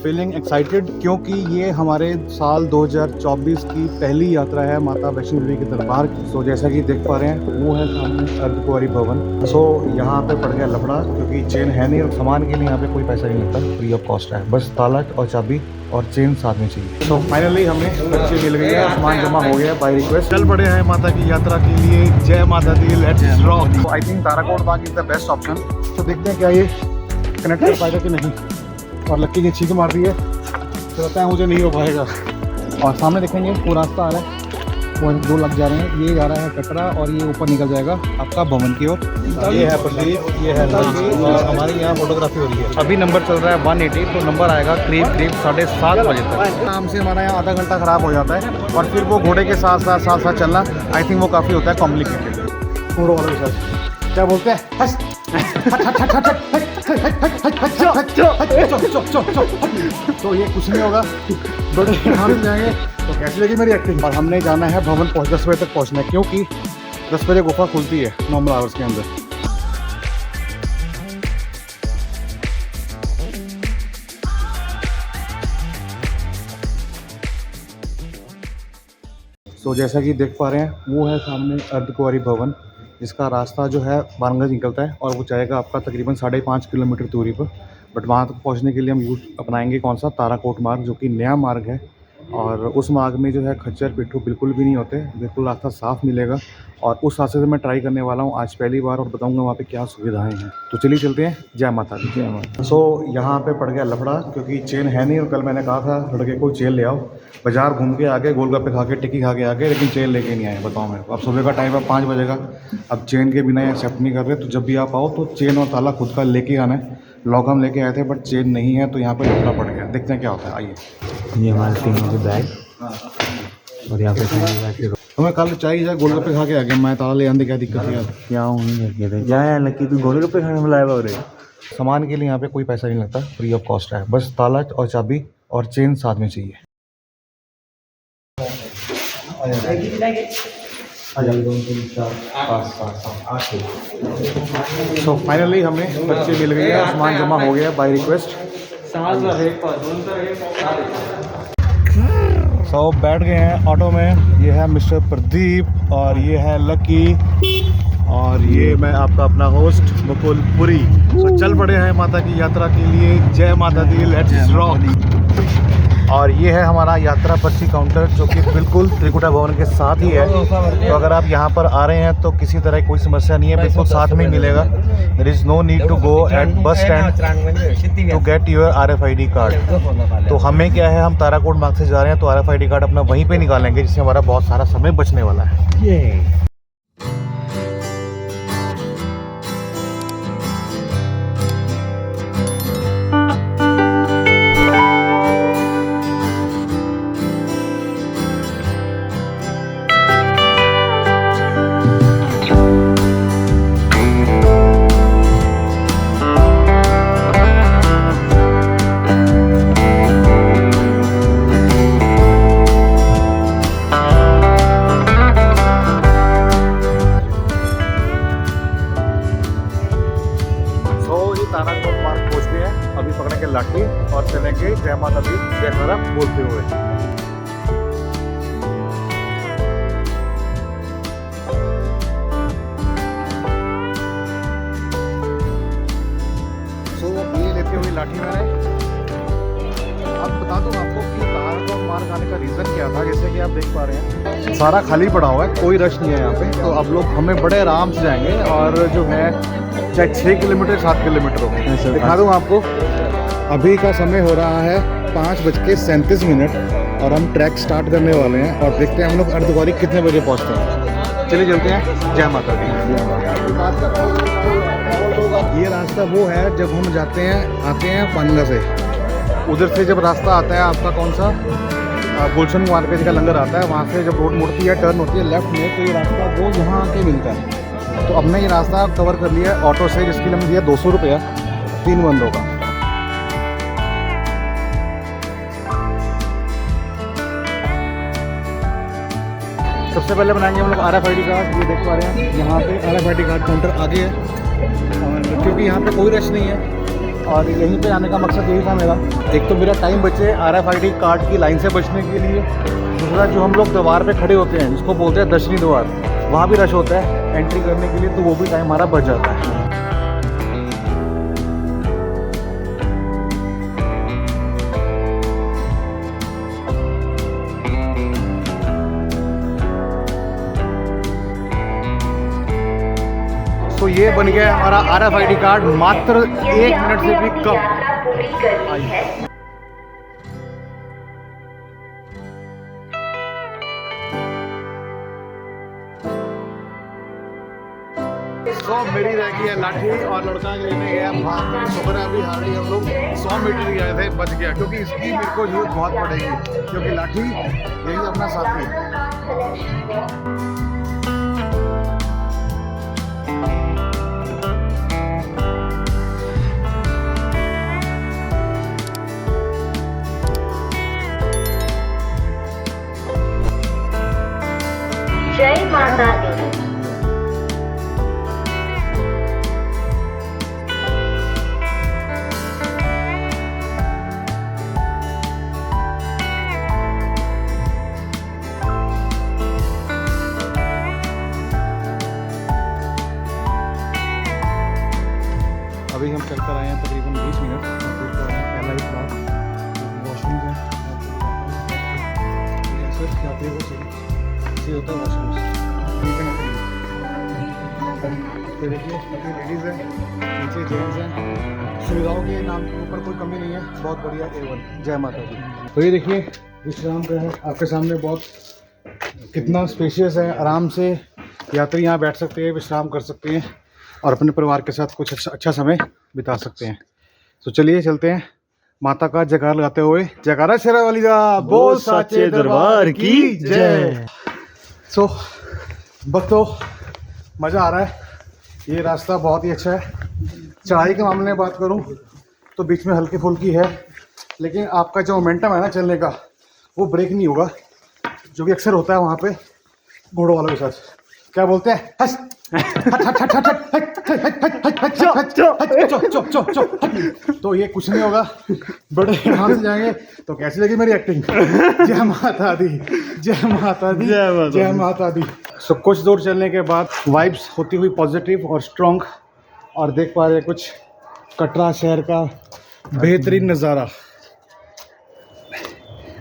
Feeling excited क्योंकि ये हमारे साल 2024 की पहली यात्रा है माता वैष्णो देवी के दरबार की। सो जैसा कि देख पा रहे हैं वो है सामने अर्धकुंवारी भवन। सो यहाँ पे पड़ गया लफड़ा क्योंकि चेन है नहीं और सामान के लिए यहाँ पे कोई पैसा नहीं लगता, फ्री ऑफ कॉस्ट है। बस ताला और चाबी और चेन साथ में चाहिए। सो फाइनली हमें बच्चे मिल गई है, सामान जमा हो गया बाय रिक्वेस्ट। चल पड़े हैं माता की यात्रा के लिए। जय माता दी, let's rock. I think Tarakot बाग इज द बेस्ट ऑप्शन। तो देखते हैं क्या ये कनेक्ट कर पाएगा कि नहीं। और लक्की ने छींक मार दी है तो लगता है मुझे नहीं हो पाएगा। और सामने देखेंगे वो रास्ता आ रहा है, वो दो लग जा रहे हैं। ये जा रहा है कटरा और ये ऊपर निकल जाएगा आपका भवन की ओर। ये है प्रदीप, ये है लक्की और हमारे यहाँ फोटोग्राफी हो रही है। अभी नंबर चल रहा है 180, तो नंबर आएगा करीब 7:30 बजे तक। आराम से हमारा यहाँ आधा घंटा ख़राब हो जाता है और फिर वो घोड़े के साथ साथ चलना आई थिंक वो काफ़ी होता है कॉम्प्लिकेटेड। पूरा वाले के साथ क्या बोलते हैं, तो ये कुछ नहीं होगा, बड़े हम जाएंगे। तो कैसी लगी मेरी एक्टिंग। और हमने जाना है भवन 10 बजे तक पहुंचना है क्योंकि 10 बजे गुफा खुलती है नॉर्मल आवर्स के अंदर। तो जैसा कि देख पा रहे हैं वो है सामने अर्धकुंवारी भवन, जिसका रास्ता जो है वारंगल निकलता है और वो जाएगा आपका तकरीबन 5.5 किलोमीटर दूरी पर। बट वहाँ तक पहुँचने के लिए हम यूज अपनाएंगे कौन सा, ताराकोट मार्ग, जो कि नया मार्ग है। और उस मार्ग में जो है खच्चर पिट्ठू बिल्कुल भी नहीं होते, बिल्कुल रास्ता साफ़ मिलेगा। और उस रास्ते से मैं ट्राई करने वाला हूँ आज पहली बार और बताऊँगा वहाँ पे क्या सुविधाएं हैं। तो चलिए चलते हैं। जय माता दी। जय माता। सो यहाँ पे पड़ गया लफड़ा क्योंकि चेन है नहीं और कल मैंने कहा था लड़के को चेन ले आओ। बाजार घूम के आगे, गोलगप्पे खा के, टिक्की खा के आगे, लेकिन चेन लेके नहीं आए। बताओ मेरे को, अब सुबह का टाइम है 5 बजे का, अब चेन के बिना एक्सेप्ट नहीं कर रहे। तो जब भी आप आओ तो चेन और ताला खुद का लेके आना है। लॉक हम लेके आए थे बट चेन नहीं है तो यहाँ पे लफड़ा पड़ गया। देखते हैं क्या होता है, आइए। ये हमारे तीनों के बैग और यहाँ पे तुम्हें कल चाहिए जाए, गोलगप्पे खा के आ गया मैं, ताला ले आने क्या दिक्कत है। क्या हूँ क्या है लकी, तू गोलगप्पे खाने में लाया और सामान के लिए यहाँ पे कोई पैसा नहीं लगता, फ्री ऑफ कॉस्ट है। बस ताला और चाबी और चेन साथ में चाहिए। तो फाइनली हमें बच्चे मिल गई है, सामान जमा हो गया बाय रिक्वेस्ट। सो बैठ गए हैं ऑटो में। ये है मिस्टर प्रदीप और ये है लकी और ये मैं आपका अपना होस्ट मुकुल पुरी। तो चल पड़े हैं माता की यात्रा के लिए। जय माता दी, लेट्स रॉक। और ये है हमारा यात्रा पर्ची काउंटर जो कि बिल्कुल त्रिकुटा भवन के साथ ही है। तो अगर आप यहाँ पर आ रहे हैं तो किसी तरह की कोई समस्या नहीं है, बिल्कुल साथ में ही मिलेगा। There is no need to go at bus stand to get your RFID card. तो हमें क्या है, हम ताराकोट मार्ग से जा रहे हैं तो RFID कार्ड अपना वहीं पे निकालेंगे, जिससे हमारा बहुत सारा समय बचने वाला है। ताराकोट मार्ग पहुँचते हैं, अभी पकड़ेंगे लाठी और चलेंगे जय माता दी जयकारा बोलते हुए। सो ये लेते हुए लाठी मैंने। अब बता दूं आपको कि ताराकोट मार्ग आने का रीज़न क्या था। जैसे कि आप देख पा रहे हैं सारा खाली पड़ा हुआ है, कोई रश नहीं है यहाँ पे। तो अब लोग हमें बड़े आराम से जाएंगे और जो है चाहे 6 किलोमीटर 7 किलोमीटर हो। दिखा दूँ आपको, अभी का समय हो रहा है 5:37 और हम ट्रैक स्टार्ट करने वाले हैं और देखते हैं हम लोग अर्धकुंवारी कितने बजे पहुंचते हैं। चलिए चलते हैं। जय माता दी। ये रास्ता वो है जब हम जाते हैं, आते हैं पानगा से, उधर से जब रास्ता आता है आपका कौन सा, गुलशन मार्केट का लंगर आता है, वहाँ से जब रोड मुड़ती है, टर्न होती है लेफ्ट में, तो ये रास्ता वो यहाँ आके मिलता है। तो अब मैं ये रास्ता कवर कर लिया है ऑटो से, जिसके लिए मैंने दिया 200 रुपया 3 बंदों का। सबसे पहले बनाएंगे हम लोग RFID कार्ड। ये देख पा रहे हैं यहाँ पे RFID कार्ड काउंटर आगे है और क्योंकि यहाँ पे कोई रश नहीं है और यहीं पे आने का मकसद यही था मेरा। एक तो मेरा टाइम बचे RFID कार्ड की लाइन से बचने के लिए, दूसरा जो हम लोग द्वार पे खड़े होते हैं जिसको बोलते हैं दर्शनी द्वार, वहाँ भी रश होता है एंट्री करने के लिए, तो वो भी टाइम हमारा बच जाता है। तो ये बन गया हमारा RFID कार्ड, मात्र 1 मिनट से भी कम। तो मेरी रह गई है लाठी और लड़का लेने गया भाग। शुक्र है अभी हार्डली हम लोग 100 मीटर गए थे, बच गया, क्योंकि इसकी मेरे को जरूरत बहुत पड़ेगी, क्योंकि लाठी यही अपना साथी है। जय माता दी। अभी हम चलकर आए हैं तकरीबन 20 मिनट, पहला ही बार वॉशरूम है, यात्री को से होता है वॉशरूम। तो देखिए अभी लेडीज़ हैं, नीचे जेंट्स हैं, सुविधाओं के नाम के ऊपर कोई कमी नहीं है, बहुत बढ़िया A1। जय माता दी। तो ये देखिए विश्राम का है आपके सामने, बहुत कितना स्पेशियस है, आराम से यात्री यहाँ बैठ सकते हैं, विश्राम कर सकते हैं और अपने परिवार के साथ कुछ अच्छा समय बिता सकते हैं। तो चलिए चलते हैं, माता का जयकार लगाते हुए, जयकारा शेरा वाली दा बोल साचे दरबार की जय। सो बस तो मज़ा आ रहा है, ये रास्ता बहुत ही अच्छा है। चढ़ाई के मामले में बात करूं तो बीच में हल्की फुल्की है, लेकिन आपका जो मोमेंटम है ना चलने का, वो ब्रेक नहीं होगा, जो कि अक्सर होता है वहाँ पे घोड़ों वालों के साथ। क्या बोलते हैं, हस तो ये कुछ नहीं होगा, बड़े आराम से जाएंगे। तो कैसी लगी मेरी एक्टिंग? जय माता दी, जय माता दी, जय माता दी। सो कुछ दूर चलने के बाद वाइब्स होती हुई पॉजिटिव और स्ट्रॉन्ग, और देख पा रहे कुछ कटरा शहर का बेहतरीन नज़ारा।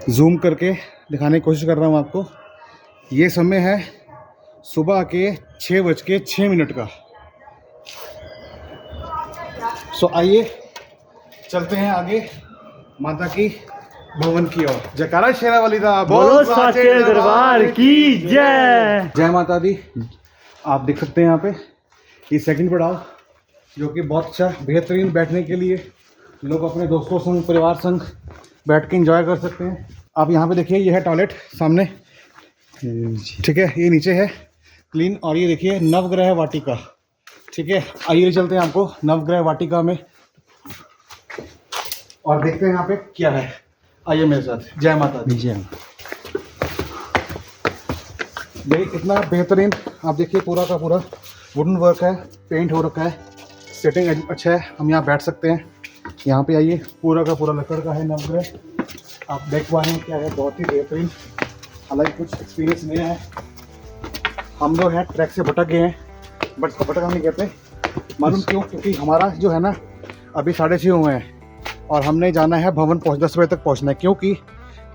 जूम करके दिखाने की कोशिश कर रहा हूँ आपको। ये समय है सुबह के 6:06 का। सो आइए चलते हैं आगे माता की भवन की ओर। जयकारा शेरा वाली दा बोलो साचे दरबार की जय। जय माता दी। आप देख सकते हैं यहाँ पे ये सेकंड पड़ाव, जो कि बहुत अच्छा बेहतरीन बैठने के लिए, लोग अपने दोस्तों संग परिवार संग बैठ के एंजॉय कर सकते हैं। आप यहाँ पे देखिए, ये है टॉयलेट सामने, ठीक है, ये नीचे है क्लीन, और ये देखिए नवग्रह वाटिका, ठीक है। आइए चलते हैं आपको नवग्रह वाटिका में और देखते हैं यहाँ पे क्या है। आइए मेरे साथ। जय माता दी। जय। देखिए कितना बेहतरीन, आप देखिए पूरा का पूरा वुडन वर्क है, पेंट हो रखा है, सेटिंग अच्छा है, हम यहाँ बैठ सकते हैं। यहाँ पे आइए, पूरा का पूरा लकड़ का है नवग्रह, आप देख पा रहे हैं क्या है, बहुत ही बेहतरीन। हालांकि कुछ एक्सपीरियंस नहीं है, हम लोग हैं ट्रैक से भटक गए हैं, बट इसको भटक हम नहीं कहते, मालूम क्यों? क्योंकि हमारा जो है ना अभी 6:30 हुए हैं और हमने जाना है भवन 10 बजे तक पहुंचना है, क्योंकि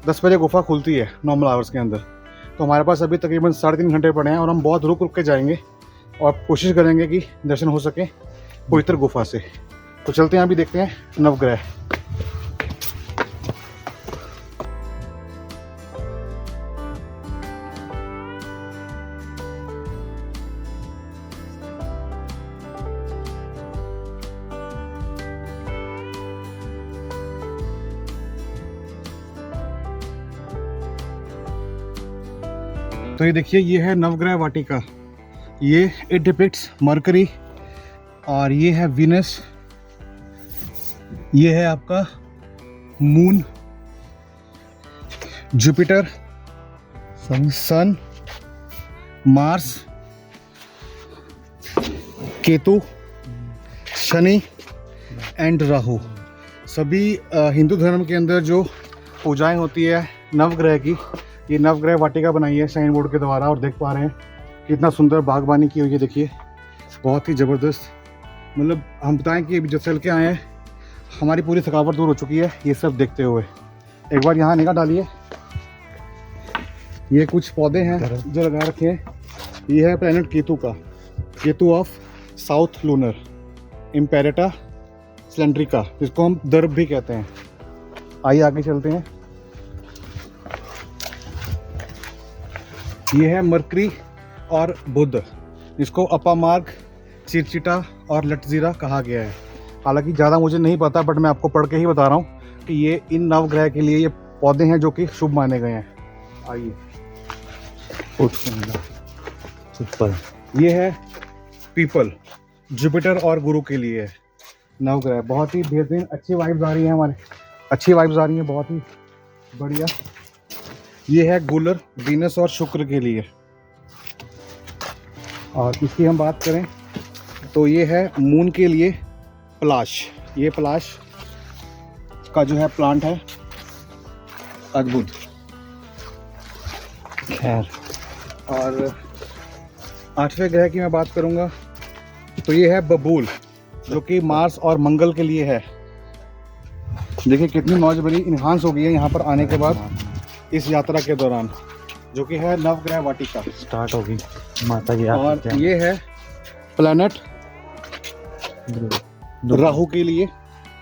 10 बजे गुफा खुलती है नॉर्मल आवर्स के अंदर। तो हमारे पास अभी तकरीबन 3.5 घंटे पड़े हैं और हम बहुत रुक रुक के जाएंगे और कोशिश करेंगे कि दर्शन हो सके पवित्र गुफा से। तो चलते हैं, अभी देखते हैं नवग्रह। तो ये देखिए, ये है नवग्रह वाटिका, ये इट डिपिक्ट्स मरकरी, और ये है वीनस, ये है आपका moon, Jupiter, sun, Mars, Ketu, Shani and Rahu. सभी हिंदू धर्म के अंदर जो पूजाएं होती है नवग्रह की, ये नवग्रह वाटिका बनाई है साइन बोर्ड के द्वारा। और देख पा रहे हैं कितना सुंदर बागबानी की हुई है, देखिए बहुत ही ज़बरदस्त। मतलब हम बताएं कि अभी जो चल के आए हैं हमारी पूरी थकावट दूर हो चुकी है ये सब देखते हुए। एक बार यहाँ निगाह डालिए, ये कुछ पौधे हैं जो लगा रखे हैं। ये है प्लेनेट केतु का, केतु ऑफ साउथ लूनर, इम्पेरेटा सिलेंड्रिका, जिसको हम दर्भ भी कहते हैं। आइए आगे चलते हैं। ये है मरकरी और बुध, जिसको अपामार्ग, चिरचिटा और लटजीरा कहा गया है। हालांकि ज़्यादा मुझे नहीं पता, बट मैं आपको पढ़ के ही बता रहा हूँ कि ये इन नवग्रह के लिए ये पौधे हैं जो कि शुभ माने गए हैं। आइए सुपर। ये है पीपल, जुपिटर और गुरु के लिए है नवग्रह। बहुत ही बेहतरीन, अच्छी वाइब्स आ रही हैं हमारे, अच्छी वाइब्स आ रही हैं, बहुत ही बढ़िया। ये है गुलर, वीनस और शुक्र के लिए। और इसकी हम बात करें तो ये है मून के लिए पलाश। ये पलाश का जो है प्लांट है अद्भुत। खैर, और 8वें ग्रह की मैं बात करूंगा तो ये है बबूल, जो कि मार्स और मंगल के लिए है। देखिए कितनी मौज बड़ी इन्हांस हो गई है यहाँ पर आने के बाद इस यात्रा के दौरान, जो कि है नवग्रह वाटिका। स्टार्ट होगी माता की और आरती। ये है प्लैनेट राहु के लिए,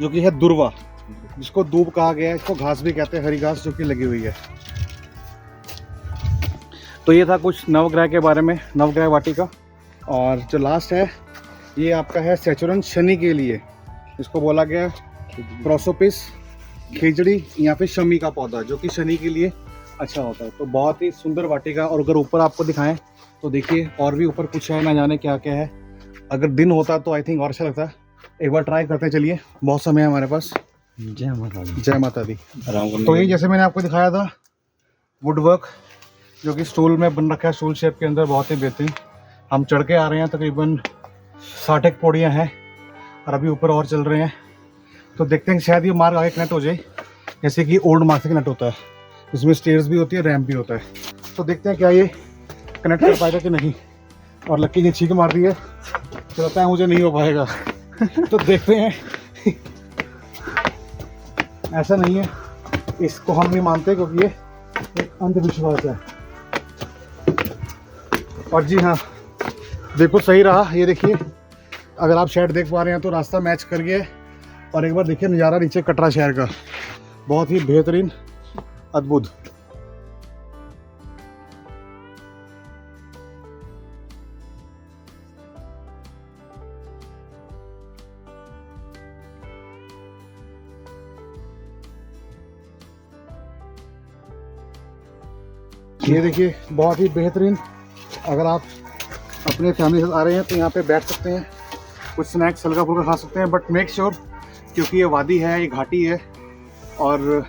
जो कि है दुर्वा, जिसको दूब कहा गया है। इसको घास भी कहते हैं, हरी घास जो कि लगी हुई है। तो ये था कुछ नवग्रह के बारे में, नवग्रह वाटिका। और जो लास्ट है ये आपका है सेचुरन शनि के लिए, इसको बोला गया प्रोसोपिस खिचड़ी या फिर शमी का पौधा, जो कि शनि के लिए अच्छा होता है। तो बहुत ही सुंदर वाटिका। और अगर ऊपर आपको दिखाएं तो देखिए और भी ऊपर कुछ है, ना जाने क्या क्या है। अगर दिन होता तो आई थिंक और अच्छा लगता। एक बार ट्राई करते हैं, चलिए, बहुत समय है हमारे पास। जय माता दी। जय माता दी। तो ये जैसे मैंने आपको दिखाया था वुड वर्क, जो कि स्टूल में बन रखा है, स्टूल शेप के अंदर, बहुत ही बेहतरीन। हम चढ़ के आ रहे हैं, तकरीबन 60 पौड़ियाँ हैं और अभी ऊपर और चल रहे हैं। तो देखते हैं शायद ये मार्ग आगे कनेक्ट हो जाए, जैसे कि ओल्ड मार्ग से कनेक्ट होता है। इसमें स्टेयर्स भी होती है, रैम्प भी होता है। तो देखते हैं क्या ये कनेक्ट कर पाएगा कि नहीं। और लक्की ने छींक मार दी है, तो लगता है मुझे नहीं हो पाएगा। तो देखते हैं। ऐसा नहीं है, इसको हम नहीं मानते, क्योंकि ये एक अंधविश्वास है। और जी हाँ, बिल्कुल सही रहा। ये देखिए, अगर आप शायद देख पा रहे हैं तो रास्ता मैच कर गया है। और एक बार देखिए नज़ारा नीचे कटरा शहर का, बहुत ही बेहतरीन, अद्भुत। ये देखिए बहुत ही बेहतरीन। अगर आप अपने फैमिली के साथ आ रहे हैं तो यहाँ पे बैठ सकते हैं, कुछ स्नैक्स हल्का फुल्का खा सकते हैं। बट मेक श्योर, क्योंकि ये वादी है, ये घाटी है, और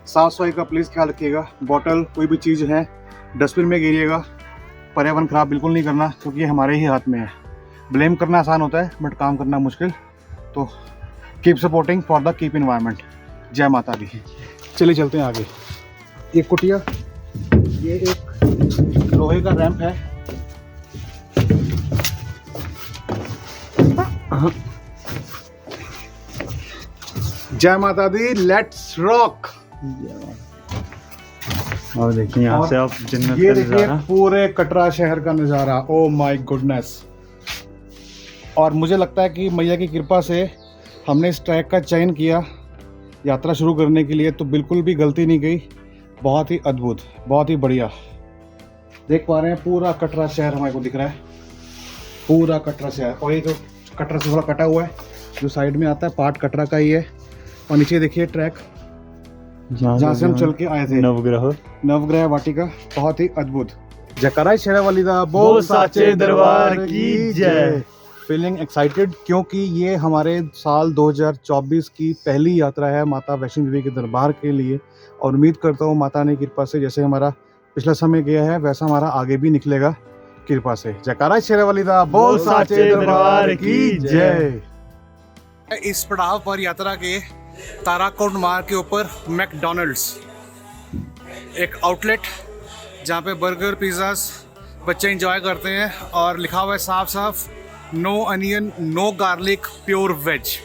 साफ़ सफाई का प्लीज़ ख्याल रखिएगा। बॉटल कोई भी चीज़ है डस्टबिन में गिरिएगा। पर्यावरण ख़राब बिल्कुल नहीं करना, क्योंकि ये हमारे ही हाथ में है। ब्लेम करना आसान होता है, बट काम करना मुश्किल। तो keep supporting for the keep environment. जय माता दी। चलिए चलते हैं आगे। एक कुटिया, ये एक लोहे का रैंप है। जय माता दी, लेट्स रॉक। और देखिए यहाँ से आप जन्नत ये का देखिए नजारा। पूरे कटरा शहर का नज़ारा। Oh my goodness. और मुझे लगता है कि मैया की कृपा से हमने इस ट्रैक का चयन किया यात्रा शुरू करने के लिए, तो बिल्कुल भी गलती नहीं गई। बहुत ही अद्भुत, बहुत ही बढ़िया। देख पा रहे हैं पूरा कटरा शहर हमारे को दिख रहा है, पूरा कटरा शहर। और ये जो कटरा से थोड़ा कटा हुआ है, जो साइड में आता है, पार्ट कटरा का ही है। और नीचे देखिए ट्रैक जहाँ से हम चल के आए थे, नवग्रह वाटिका। बहुत ही अद्भुत। जयकारा शेरावाली दा बोल साचे दरबार की जय। फीलिंग एक्साइटेड, क्योंकि ये हमारे साल 2024 की पहली यात्रा है माता वैष्णो देवी के दरबार के लिए। और उम्मीद करता हूँ माता ने कृपा से जैसे हमारा पिछला समय गया है वैसा हमारा आगे भी निकलेगा कृपा से। जयकारा शेरावाली दा बोल साचे दरबार की जय। इस पड़ाव पर यात्रा के ताराकोट मार्ग के ऊपर मैकडॉनल्ड्स, एक आउटलेट जहाँ पे बर्गर पिज़्ज़ास बच्चे एंजॉय करते हैं और लिखा हुआ है साफ साफ no onion no garlic pure veg.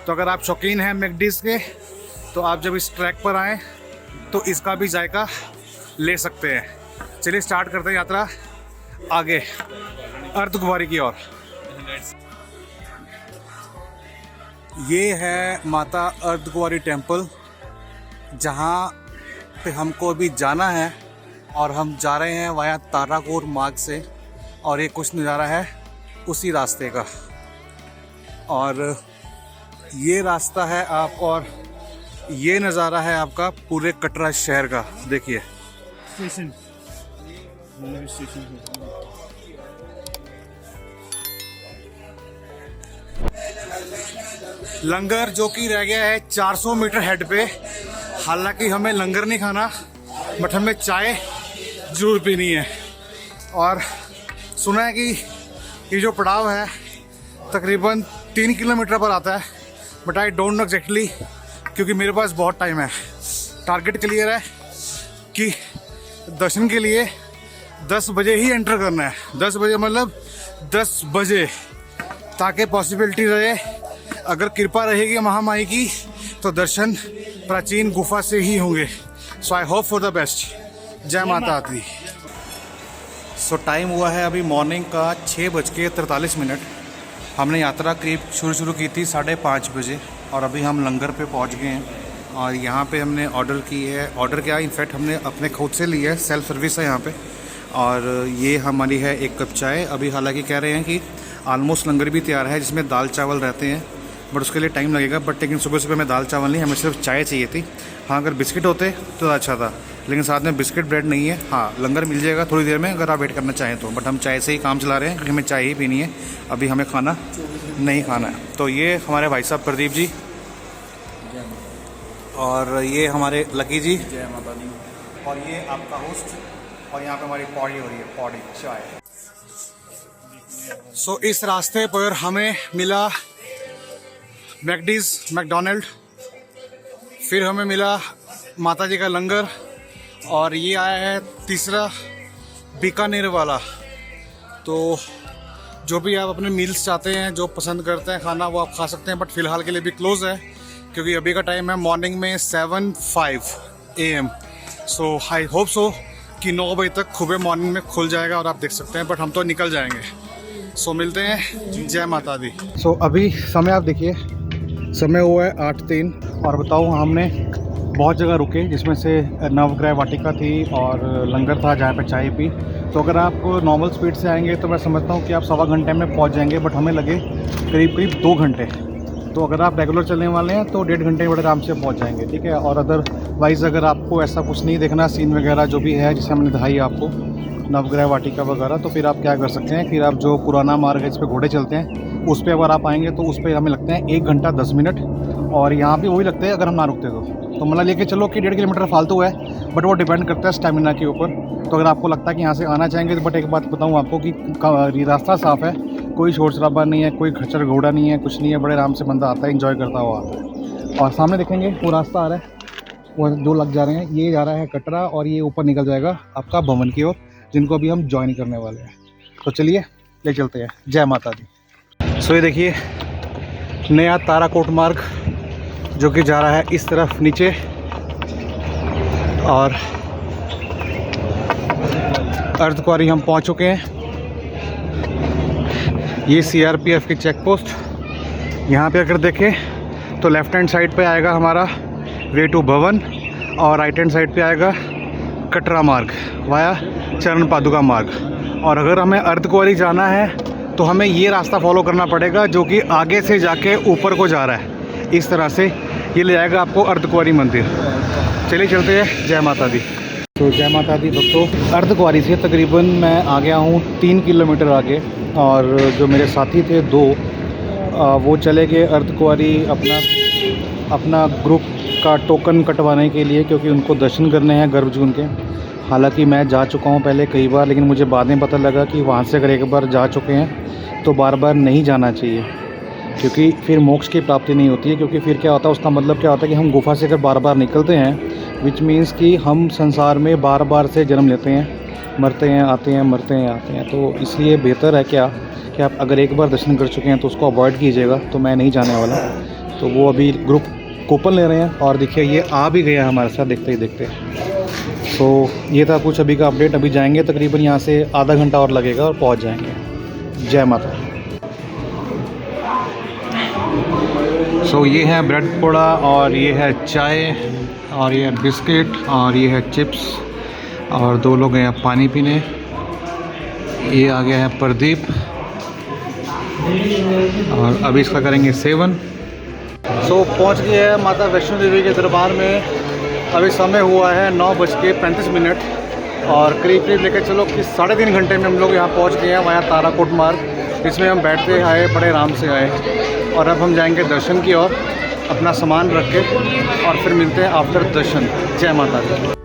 तो अगर आप शौकीन हैं मैकडीज़ के तो आप जब इस ट्रैक पर आएँ तो इसका भी जायका ले सकते हैं। चलिए स्टार्ट करते हैं यात्रा आगे अर्धकुंवारी की ओर। ये है माता अर्धकुंवारी टेम्पल जहाँ पे हमको अभी जाना है और हम जा रहे हैं वाया ताराकोट मार्ग से और ये कुछ नज़ारा है उसी रास्ते का। और ये रास्ता है आप और ये नज़ारा है आपका पूरे कटरा शहर का। देखिए लंगर जो कि रह गया है 400 मीटर हेड पे। हालांकि हमें लंगर नहीं खाना बट हमें चाय जरूर पीनी है। और सुना है कि ये जो पड़ाव है तकरीबन 3 किलोमीटर पर आता है but I don't know exactly क्योंकि मेरे पास बहुत टाइम है। टारगेट क्लियर है कि दर्शन के लिए 10 बजे ही एंटर करना है। 10 बजे मतलब 10 बजे, ताकि पॉसिबिलिटी रहे अगर कृपा रहेगी महामाई की तो दर्शन प्राचीन गुफा से ही होंगे। So I hope for the best. जय माता दी। सो टाइम हुआ है अभी मॉर्निंग का 6:43। हमने यात्रा करीब शुरू की थी 5:30 बजे और अभी हम लंगर पे पहुंच गए हैं। और यहाँ पे हमने ऑर्डर की है, ऑर्डर क्या इनफैक्ट हमने अपने खुद से लिया है, सेल्फ सर्विस है यहाँ पे। और ये हमारी है 1 कप चाय। अभी हालांकि कह रहे हैं कि ऑलमोस्ट लंगर भी तैयार है जिसमें दाल चावल रहते हैं बट उसके लिए टाइम लगेगा। बट लेकिन सुबह हमें दाल चावल नहीं, हमें सिर्फ चाय चाहिए थी। हाँ अगर बिस्किट होते तो अच्छा था लेकिन साथ में बिस्किट ब्रेड नहीं है। हाँ लंगर मिल जाएगा थोड़ी देर में अगर आप वेट करना चाहें तो, बट हम चाय से ही काम चला रहे हैं क्योंकि हमें चाय ही पीनी है, अभी हमें खाना नहीं खाना है। तो ये हमारे भाई साहब प्रदीप जी और ये हमारे लकी जी, जय माता दी, और ये आपका होस्ट। और यहाँ पे हमारी पौड़ी हो रही है, पौड़ी चाय। सो इस रास्ते पर हमें मिला मैकडीज मैकडॉनल्ड, फिर हमें मिला माता जी का लंगर और ये आया है तीसरा बीकानेर वाला। तो जो भी आप अपने मील्स चाहते हैं, जो पसंद करते हैं खाना, वो आप खा सकते हैं। बट फ़िलहाल के लिए भी क्लोज़ है क्योंकि अभी का टाइम है मॉर्निंग में 7:05 AM। So I hope so कि 9 बजे तक खूब मॉर्निंग में खुल जाएगा और आप देख सकते हैं, बट हम तो निकल जाएंगे। सो मिलते हैं। जय माता दी। सो अभी समय आप देखिए, समय हुआ है 8:03 और बताऊँ हमने बहुत जगह रुके जिसमें से नवग्रह वाटिका थी और लंगर था जहाँ पे चाय पी। तो अगर आप नॉर्मल स्पीड से आएंगे तो मैं समझता हूँ कि आप 1.25 घंटे में पहुँच जाएंगे, बट हमें लगे करीब 2 घंटे। तो अगर आप रेगुलर चलने वाले हैं तो 1.5 घंटे बड़े आराम से पहुँच जाएंगे, ठीक है। और अदरवाइज़ अगर आपको ऐसा कुछ नहीं देखना, सीन वगैरह जो भी है जिसे हमने दिखाई आपको नवग्रह वाटिका वगैरह, तो फिर आप क्या कर सकते हैं, फिर आप जो पुराना मार्ग है जिस पर घोड़े चलते हैं उस पर अगर आप आएंगे तो उस पर हमें लगते हैं 1 घंटा 10 मिनट। और यहाँ भी वही लगते हैं अगर हम ना रुकते तो मतलब लेके चलो कि 1.5 किलोमीटर फालतू है, बट वो डिपेंड करता है स्टेमिना के ऊपर। तो अगर आपको लगता है कि यहाँ से आना चाहेंगे तो बट एक बात बताऊँ आपको कि रास्ता साफ़ है, कोई शोर शराबा नहीं है, कोई खच्चर घोड़ा नहीं है, कुछ नहीं है, बड़े आराम से बंदा आता है, एंजॉय करता हुआ आता है। और सामने देखेंगे वो रास्ता आ रहा है, वो 2 लग जा रहे हैं, ये जा रहा है कटरा और ये ऊपर निकल जाएगा आपका भवन की ओर, जिनको अभी हम ज्वाइन करने वाले हैं। तो चलिए ले चलते हैं। जय माता दी। सो ये देखिए नया ताराकोट मार्ग जो कि जा रहा है इस तरफ नीचे, और अर्धकुंवारी हम पहुंच चुके हैं। ये CRPF की चेक पोस्ट। यहाँ पे अगर देखें तो लेफ़्ट हैंड साइड पे आएगा हमारा वे टू भवन और राइट हैंड साइड पे आएगा कटरा मार्ग वाया चरण पादुका मार्ग। और अगर हमें अर्धकुंवारी जाना है तो हमें ये रास्ता फॉलो करना पड़ेगा जो कि आगे से जाके ऊपर को जा रहा है। इस तरह से ये ले जाएगा आपको अर्धकुंवारी मंदिर। चलिए चलते हैं। जय माता दी। तो जय माता दी भक्तों, अर्धकुंवारी से तकरीबन मैं आ गया हूँ 3 किलोमीटर आगे, और जो मेरे साथी थे 2 वो चले गए अर्धकुंवारी अपना ग्रुप का टोकन कटवाने के लिए, क्योंकि उनको दर्शन करने हैं गर्भजून के। हालांकि मैं जा चुका हूँ पहले कई बार, लेकिन मुझे बाद में पता लगा कि वहाँ से अगर एक बार जा चुके हैं तो बार बार नहीं जाना चाहिए। क्योंकि फिर मोक्ष की प्राप्ति नहीं होती है। क्योंकि फिर क्या होता है, उसका मतलब क्या होता है कि हम गुफा से अगर बार बार निकलते हैं, विच मीन्स कि हम संसार में बार बार से जन्म लेते हैं, मरते हैं, आते हैं, मरते हैं, आते हैं। तो इसलिए बेहतर है क्या कि आप अगर एक बार दर्शन कर चुके हैं तो उसको अवॉइड कीजिएगा। तो मैं नहीं जाने वाला, तो वो अभी ग्रुप कूपन ले रहे हैं और देखिए ये आ भी गया हमारे साथ देखते ही देखते। तो ये था कुछ अभी का अपडेट। अभी जाएंगे, तकरीबन यहाँ से आधा घंटा और लगेगा और पहुँच जाएंगे। जय माता। सो ये है ब्रेड पकौड़ा और ये है चाय और ये है बिस्किट और ये है चिप्स और 2 लोग हैं पानी पीने। ये आ गया है प्रदीप और अभी इसका करेंगे सेवन। सो पहुंच गए हैं माता वैष्णो देवी के दरबार में। अभी समय हुआ है 9:35 और करीब करीब लेकर चलो कि 3.5 घंटे में हम लोग यहाँ पहुँच गए हैं वाया ताराकोट मार्ग। इसमें हम बैठते आए, बड़े आराम से आए और अब हम जाएंगे दर्शन की ओर, अपना सामान रख के, और फिर मिलते हैं आफ्टर दर्शन। जय माता दी।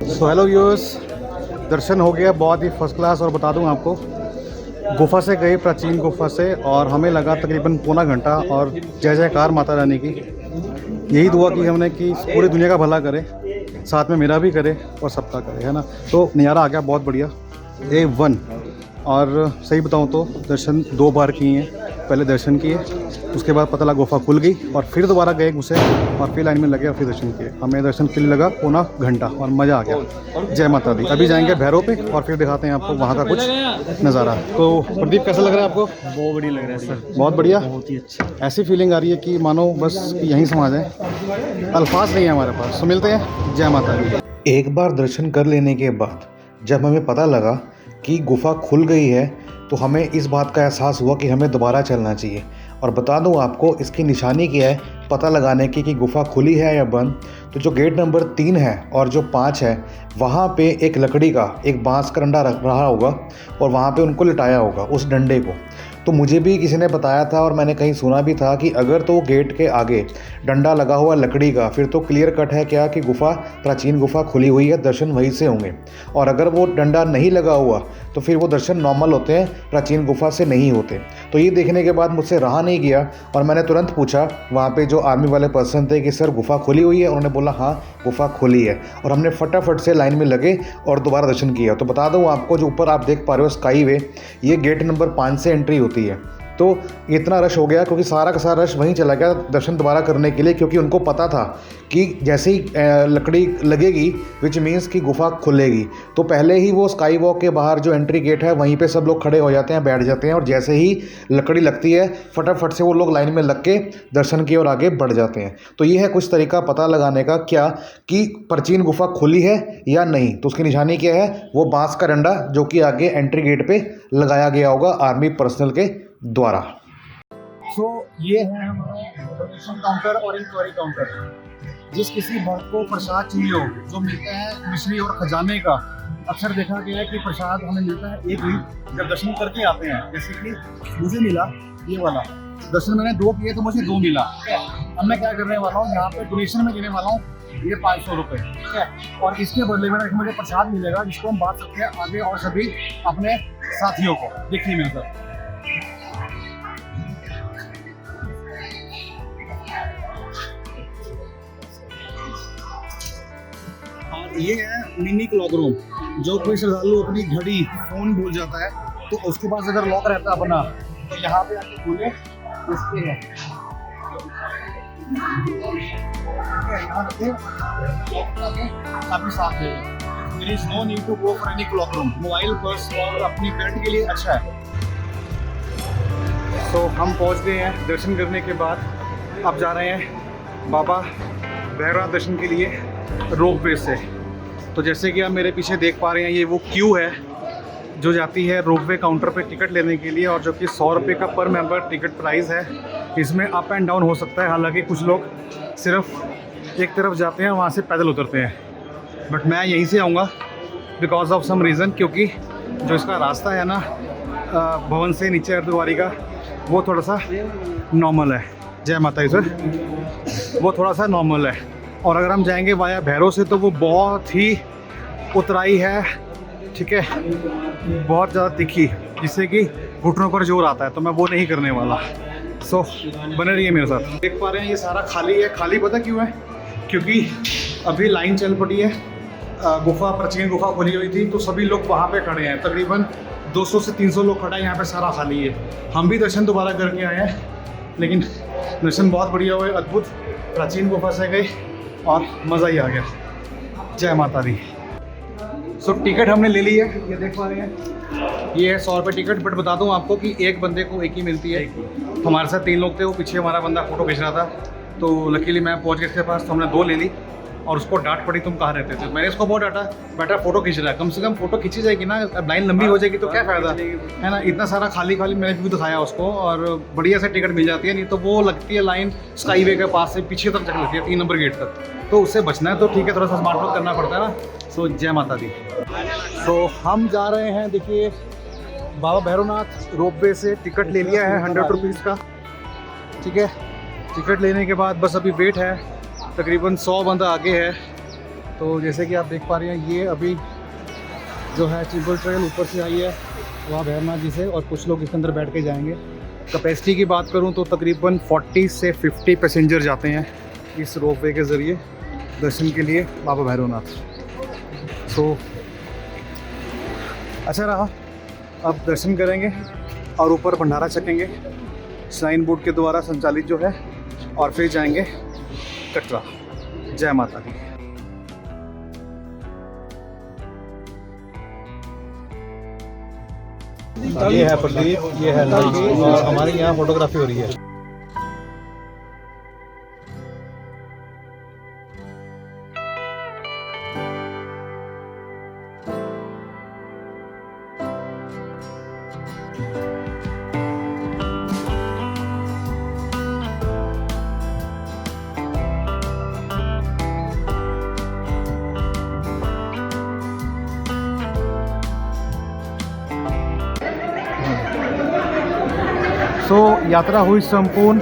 सो हेलो व्यूअर्स, दर्शन हो गया बहुत ही फर्स्ट क्लास। और बता दूं आपको, गुफा से गए, प्राचीन गुफा से, और हमें लगा तकरीबन पौना घंटा। और जय जयकार माता रानी की। यही दुआ की हमने कि पूरी दुनिया का भला करे, साथ में मेरा भी करे और सबका करे, है ना। तो नज़ारा आ गया बहुत बढ़िया, A1। और सही बताऊं तो दर्शन 2 बार किए हैं। पहले दर्शन किए, उसके बाद पता लगा गुफा खुल गई और फिर दोबारा गए घुसे और फिर लाइन में लगे और फिर दर्शन किए। हमें दर्शन के लिए लगा पौना घंटा और मज़ा आ गया। जय माता दी। अभी जाएंगे भैरव पे और फिर दिखाते हैं आपको वहाँ का कुछ नज़ारा। तो प्रदीप, कैसा लग रहा है आपको? बहुत बढ़िया लग रहा है सर, बहुत बढ़िया, बहुत ही अच्छा। ऐसी फीलिंग आ रही है कि मानो बस यहीं समा जाए, अल्फाज नहीं है हमारे पास। तो मिलते हैं। जय माता दी। एक बार दर्शन कर लेने के बाद जब हमें पता लगा कि गुफा खुल गई है तो हमें इस बात का एहसास हुआ कि हमें दोबारा चलना चाहिए। और बता दूं आपको, इसकी निशानी क्या है पता लगाने की कि गुफा खुली है या बंद। तो जो गेट नंबर 3 है और जो 5 है, वहाँ पे एक लकड़ी का, एक बांस का डंडा रख रहा होगा और वहाँ पे उनको लिटाया होगा उस डंडे को। तो मुझे भी किसी ने बताया था और मैंने कहीं सुना भी था कि अगर तो गेट के आगे डंडा लगा हुआ लकड़ी का, फिर तो क्लियर कट है क्या कि गुफा, प्राचीन गुफा खुली हुई है, दर्शन वहीं से होंगे। और अगर वो डंडा नहीं लगा हुआ तो फिर वो दर्शन नॉर्मल होते हैं, प्राचीन गुफा से नहीं होते। तो ये देखने के बाद मुझसे रहा नहीं गया और मैंने तुरंत पूछा वहाँ पे जो आर्मी वाले पर्सन थे कि सर गुफा खुली हुई है? उन्होंने बोला हाँ गुफा खुली है। और हमने फटाफट से लाइन में लगे और दोबारा दर्शन किया। तो बता दूँ आपको, जो ऊपर आप देख पा रहे हो स्काई वे, ये गेट नंबर 5 से एंट्री होती है। तो इतना रश हो गया क्योंकि सारा का सारा रश वहीं चला गया दर्शन दोबारा करने के लिए, क्योंकि उनको पता था कि जैसे ही लकड़ी लगेगी विच मीन्स कि गुफा खुलेगी। तो पहले ही वो स्काई वॉक के बाहर जो एंट्री गेट है वहीं पे सब लोग खड़े हो जाते हैं, बैठ जाते हैं, और जैसे ही लकड़ी लगती है फटाफट से वो लोग लाइन में लग के दर्शन की ओर आगे बढ़ जाते हैं। तो ये है कुछ तरीका पता लगाने का क्या कि प्राचीन गुफा खुली है या नहीं। तो उसकी निशानी क्या है? वो बांस का डंडा जो कि आगे एंट्री गेट पे लगाया गया होगा आर्मी पर्सनल के द्वारा। सो ये है हमारा डोनेशन काउंटर और इंक्वायरी काउंटर। जिस किसी भक्त को प्रसाद चाहिए हो, जो मिलता है मिश्री और खजाने का, अक्सर देखा गया है कि प्रसाद हमें मिलता है एक ही जब दर्शन करके आते हैं। जैसे कि मुझे मिला ये वाला, दर्शन मैंने 2 किए तो मुझे 2 मिला। अब मैं क्या करने वाला हूँ, यहाँ पे डोनेशन में देने वाला हूँ ये 500 रुपये, ठीक है। और इसके बदले में मुझे प्रसाद मिलेगा जिसको हम बांट सकते हैं आगे और सभी अपने साथियों को। देखिए मिलकर ये है मिनी क्लॉक रूम। जो कोई श्रद्धालु अपनी घड़ी फोन भूल जाता है तो उसके पास अगर लॉक रहता है अपना, तो यहाँ पे आके खोले इसके है, यहाँ रखे अपने साथ ले। There is no need to go for any cloak room. Mobile purse और अपनी पेट के लिए अच्छा है। तो हम पहुँच गए हैं दर्शन करने के बाद। अब जा रहे हैं बाबा भैरवनाथ दर्शन के लिए रोपवे से। तो जैसे कि आप मेरे पीछे देख पा रहे हैं, ये वो क्यू है जो जाती है रोपवे काउंटर पे टिकट लेने के लिए, और जो कि 100 रुपये का पर मेंबर टिकट प्राइस है। इसमें अप एंड डाउन हो सकता है, हालांकि कुछ लोग सिर्फ एक तरफ जाते हैं वहाँ से पैदल उतरते हैं, बट मैं यहीं से आऊँगा बिकॉज ऑफ सम रीज़न, क्योंकि जो इसका रास्ता है ना भवन से नीचे अर्धकुंवारी का वो थोड़ा सा नॉर्मल है। जय माता दी सर। वो थोड़ा सा नॉर्मल है। और अगर हम जाएंगे वाया भैरव से तो वो बहुत ही उतराई है, ठीक है, बहुत ज़्यादा तीखी, जिससे कि घुटनों पर जोर आता है, तो मैं वो नहीं करने वाला। सो बने रहिए मेरे साथ। देख पा रहे हैं ये सारा खाली है। खाली पता क्यों है? क्योंकि अभी लाइन चल पड़ी है। गुफा, प्राचीन गुफा खुली हुई थी, तो सभी लोग वहाँ पे खड़े हैं। तकरीबन 200 से 300 लोग खड़ा है यहाँ पे, सारा खाली है। हम भी दर्शन दोबारा करके आए हैं, लेकिन दर्शन बहुत बढ़िया हुए, अद्भुत। प्राचीन गुफा से गए और मज़ा ही आ गया। जय माता दी। सो टिकट हमने ले ली है, ये देख पा रहे हैं, ये है 100 रुपये टिकट। बट बता दूं आपको कि एक बंदे को एक ही मिलती है। हमारे साथ 3 लोग थे, वो पीछे हमारा बंदा फ़ोटो खींच रहा था, तो लकीली मैं पहुंच गया इसके पास, तो हमने 2 ले ली। और उसको डांट पड़ी, तुम कहाँ रहते थे। मैंने इसको बहुत डांटा, बेटा फ़ोटो खींच रहा है, कम से कम फ़ोटो खींची जाएगी ना। अब लाइन लंबी हो जाएगी तो क्या फ़ायदा है ना। इतना सारा खाली मैंने भी दिखाया उसको, और बढ़िया से टिकट मिल जाती है। नहीं तो वो लगती है लाइन स्काई वे के पास से पीछे तक चल लगती है, 3 नंबर गेट तक। तो उससे बचना है तो ठीक है, थोड़ा सा स्मार्ट वर्क करना पड़ता है ना। सो जय माता दी। सो हम जा रहे हैं, देखिए बाबा भैरवनाथ रोपवे से टिकट ले लिया है 100 रुपीज़ का, ठीक है। टिकट लेने के बाद बस अभी वेट है, तकरीबन 100 बंदा आगे है। तो जैसे कि आप देख पा रहे हैं, ये अभी जो है चिंबल ट्रेल ऊपर से आई है वहाँ भैरवनाथ जी से, और कुछ लोग इसके अंदर बैठ के जाएंगे। कैपेसिटी की बात करूँ तो तकरीबन 40 से 50 पैसेंजर जाते हैं इस रोपवे के ज़रिए दर्शन के लिए बाबा भैरवनाथ। सो अच्छा रहा, अब दर्शन करेंगे और ऊपर भंडारा चखेंगे साइन बोर्ड के द्वारा संचालित जो है, और फिर जाएंगे कटरा। जय माता दी। ये है प्रदीप, ये है लड़की, और हमारे यहाँ फोटोग्राफी हो रही है। सो यात्रा हुई संपूर्ण,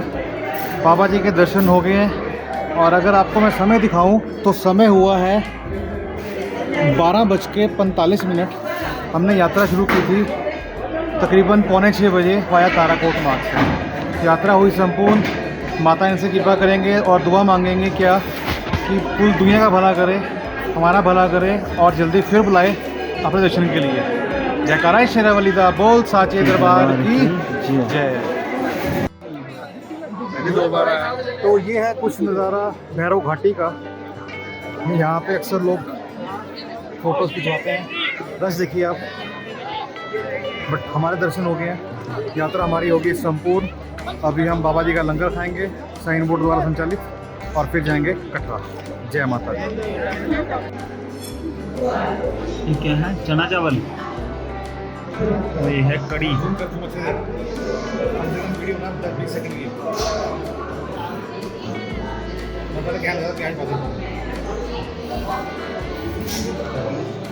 बाबा जी के दर्शन हो गए हैं। और अगर आपको मैं समय दिखाऊं तो समय हुआ है 12:45। हमने यात्रा शुरू की थी तकरीबन 5:45 बजे वाया ताराकोट मार्ग से। यात्रा हुई संपूर्ण। माता इनसे कृपा करेंगे और दुआ मांगेंगे क्या कि पूरी दुनिया का भला करे, हमारा भला करे, और जल्दी फिर बुलाए अपने दर्शन के लिए। जयकारा शेरावाली दा बोल, साचे दरबार की जय। तो ये है कुछ नज़ारा भैरव घाटी का। यहाँ पे अक्सर लोग फोटोज़ खिंचवाते हैं, बस देखिए आप। बट हमारे दर्शन हो गए हैं, यात्रा हमारी होगी संपूर्ण। अभी हम बाबा जी का लंगर खाएंगे साइन बोर्ड द्वारा संचालित, और फिर जाएंगे कटरा। जय माता दी। ये क्या है? चना चावल, ये है कड़ी।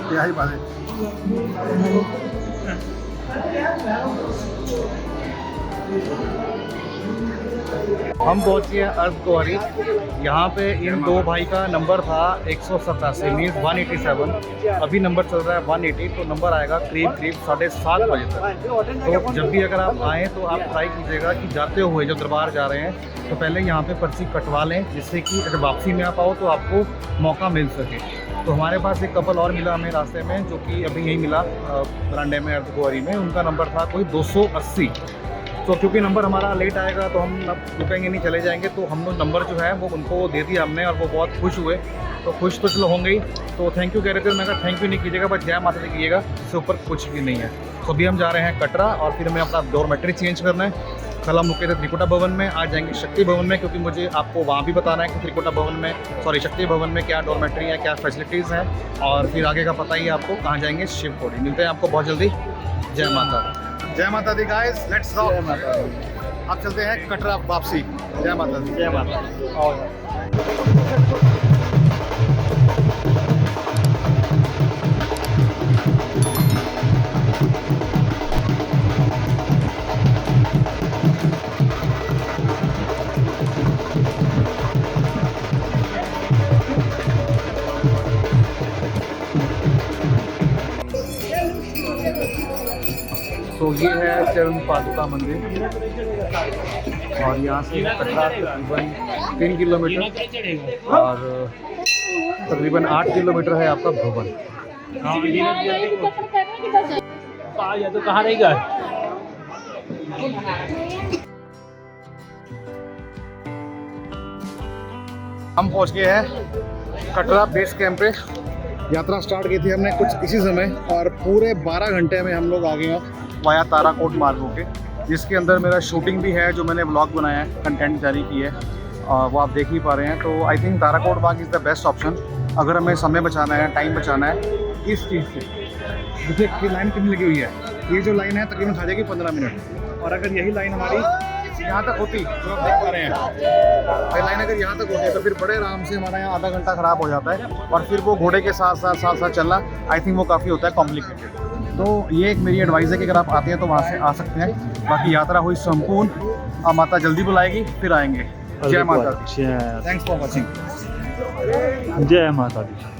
क्या ही बात है। हम पहुंच गए अर्धकुंवारी। यहाँ पे इन 2 भाई का नंबर था 187 मीन्स 187। अभी नंबर चल रहा है 180, तो नंबर आएगा करीब 7:30 बजे तक। तो जब भी अगर आप आएँ तो आप ट्राई कीजिएगा कि जाते हुए जो दरबार जा रहे हैं तो पहले यहाँ पे पर्ची कटवा लें, जिससे कि अगर वापसी में आप आओ तो आपको मौका मिल सके। तो हमारे पास एक कपल और मिला हमें रास्ते में, जो कि अभी यहीं मिला बरांडे में अर्धकुंवारी में। उनका नंबर था कोई 280। तो क्योंकि नंबर हमारा लेट आएगा तो हम अब रुकेंगे नहीं, चले जाएंगे। तो हम लोग नंबर जो है वो उनको दे दिया हमने, और वो बहुत खुश हुए। तो खुश तो चलो होंगे ही, तो थैंक यू कह रहे थे। मैं कहा थैंक यू नहीं कीजिएगा, बस जय माता दी कीजिएगा, इससे ऊपर कुछ भी नहीं है। तो अभी हम जा रहे हैं कटरा, और फिर हमें अपना डॉर्मेट्री चेंज करना है। कल हम रुके थे त्रिकुटा भवन में, आज जाएंगे शक्ति भवन में, क्योंकि मुझे आपको वहाँ भी बताना है कि त्रिकुटा भवन में, शक्ति भवन में क्या डॉर्मेट्री है, क्या फैसिलिटीज़ हैं। और फिर आगे का पता ही आपको कहाँ जाएंगे, शिवखोड़ी। मिलते हैं आपको बहुत जल्दी। जय माता दी। जय माता दी गाइस, लेट्स रॉक। अब चलते हैं कटरा वापसी। जय माता दी। जय माता दी। सो ये है चरण पादुका मंदिर और यहाँ से कटरा तकरीबन 3 किलोमीटर और तकरीबन 8 किलोमीटर है आपका भवन। तो कहाँ रहेगा? हम पहुँच गए हैं कटरा बेस कैंप पे। यात्रा स्टार्ट की थी हमने कुछ इसी समय और पूरे 12 घंटे में हम लोग आ गए हैं वाया ताराकोट मार्ग होके, जिसके अंदर मेरा शूटिंग भी है, जो मैंने व्लॉग बनाया है, कंटेंट जारी की है, वो आप देख ही पा रहे हैं। तो आई थिंक ताराकोट मार्ग इज़ द बेस्ट ऑप्शन अगर हमें समय बचाना है, टाइम बचाना है इस चीज़ से। देखिए ये लाइन कितनी लगी हुई है, ये जो लाइन है तकरीबन खा जाएगी 15 मिनट, और अगर यही लाइन हमारी यहाँ तक होती जो आप देख पा रहे हैं, ये लाइन अगर यहाँ तक होती है तो फिर बड़े आराम से हमारा यहाँ आधा घंटा ख़राब हो जाता है, और फिर वो घोड़े के साथ चलना आई थिंक वो काफ़ी होता है कॉम्प्लिकेटेड। तो ये एक मेरी एडवाइस है कि अगर आप आते हैं तो वहाँ से आ सकते हैं। बाकी यात्रा हुई संपूर्ण, अब माता जल्दी बुलाएगी फिर आएंगे। जय माता दी। Thanks for watching. जय माता दी।